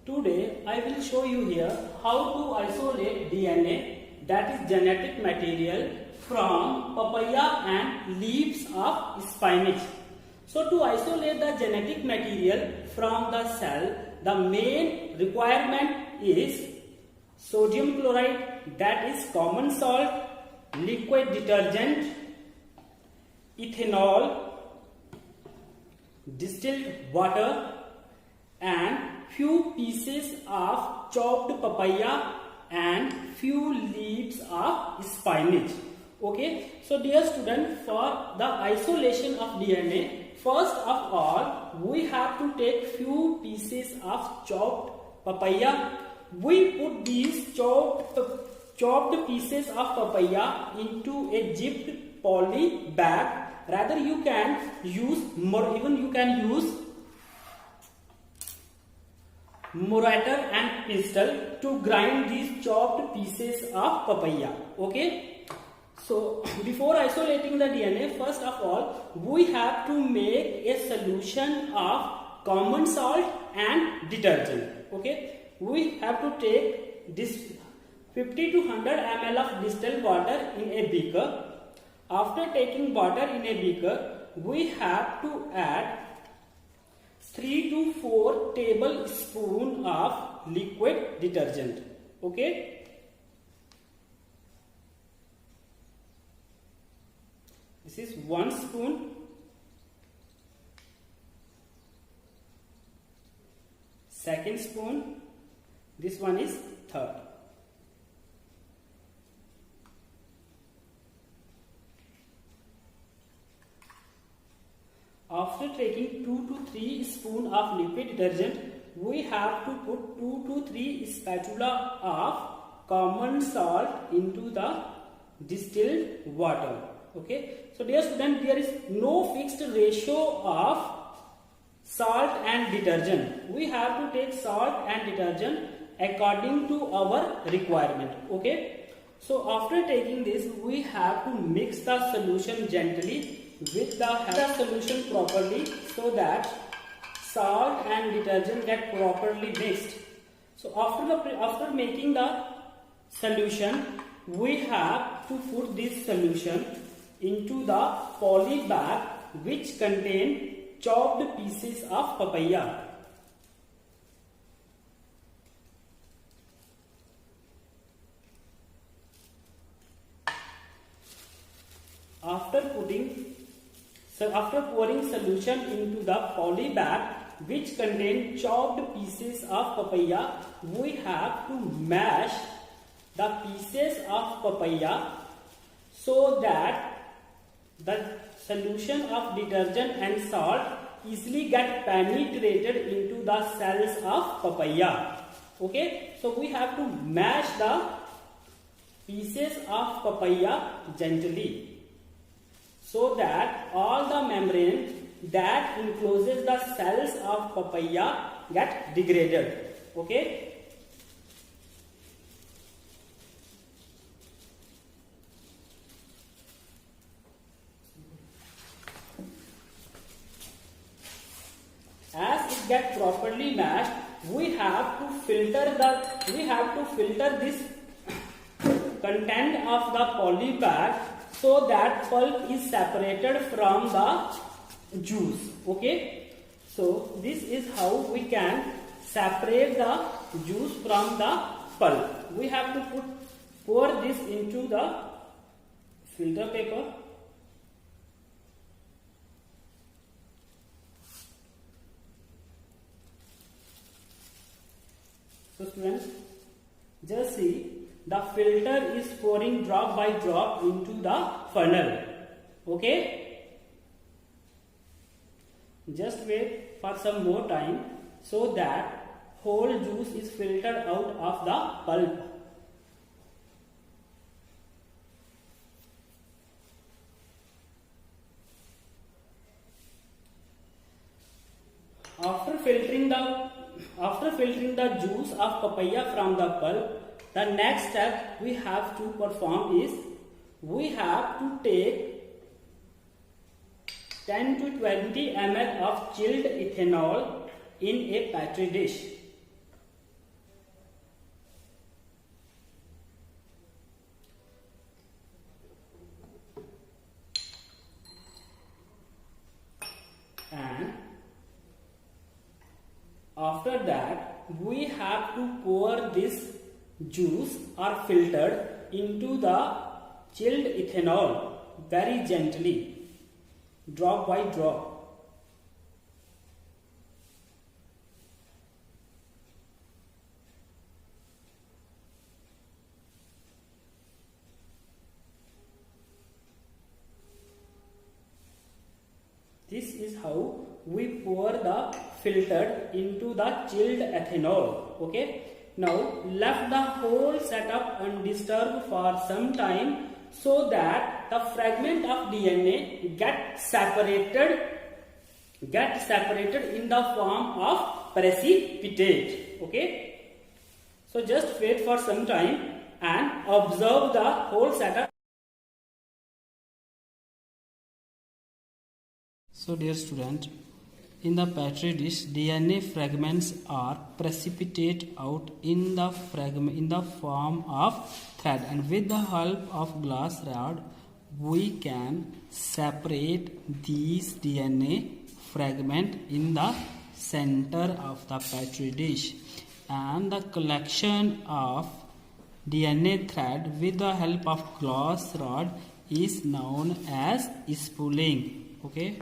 Today I will show you here how to isolate DNA, that is genetic material, from papaya and leaves of spinach. So to isolate the genetic material from the cell, the main requirement is sodium chloride, that is common salt, liquid detergent, ethanol, distilled water, and few pieces of chopped papaya and few leaves of spinach. Okay, so dear student, for the isolation of DNA, first of all we have to take few pieces of chopped papaya. We put these chopped pieces of papaya into a zipped poly bag. Rather you can use mortar and pestle to grind these chopped pieces of papaya. Okay, so before isolating the DNA, first of all we have to make a solution of common salt and detergent. Okay, we have to take this 50 to 100 ml of distilled water in a beaker. After taking water in a beaker, we have to add 3 to 4 tablespoons of liquid detergent. Okay, this is 1 spoon. Second spoon. This one is third. After taking 2 to 3 spoons of liquid detergent, we have to put 2 to 3 spatula of common salt into the distilled water. Okay, so dear student, there is no fixed ratio of salt and detergent. We have to take salt and detergent according to our requirement. Okay, so after taking this, we have to mix the solution gently with the solution properly so that salt and detergent get properly mixed. So after making the solution, we have to put this solution into the poly bag which contain chopped pieces of papaya. After pouring solution into the poly bag which contain chopped pieces of papaya, we have to mash the pieces of papaya so that the solution of detergent and salt easily get penetrated into the cells of papaya. Okay, so we have to mash the pieces of papaya gently so that all the membrane that encloses the cells of papaya get degraded. Okay, as it gets properly mashed, we have to filter this content of the poly bag so that pulp is separated from the juice. Okay, so this is how we can separate the juice from the pulp. We have to pour this into the filter paper. So students, just see, the filter is pouring drop by drop into the funnel. Okay, just wait for some more time so that whole juice is filtered out of the pulp. After filtering the juice of papaya from the pulp, the next step we have to perform is we have to take 10 to 20 ml of chilled ethanol in a petri dish. After that, we have to pour this juice or filtered into the chilled ethanol very gently, drop by drop. This is how we pour the filtered into the chilled ethanol. Okay. Now left the whole setup undisturbed for some time so that the fragment of DNA get separated in the form of precipitate. Okay. So just wait for some time and observe the whole setup. So dear student, in the petri dish, DNA fragments are precipitate out in the form of thread, and with the help of glass rod, we can separate these DNA fragment in the center of the petri dish, and the collection of DNA thread with the help of glass rod is known as spooling. Okay.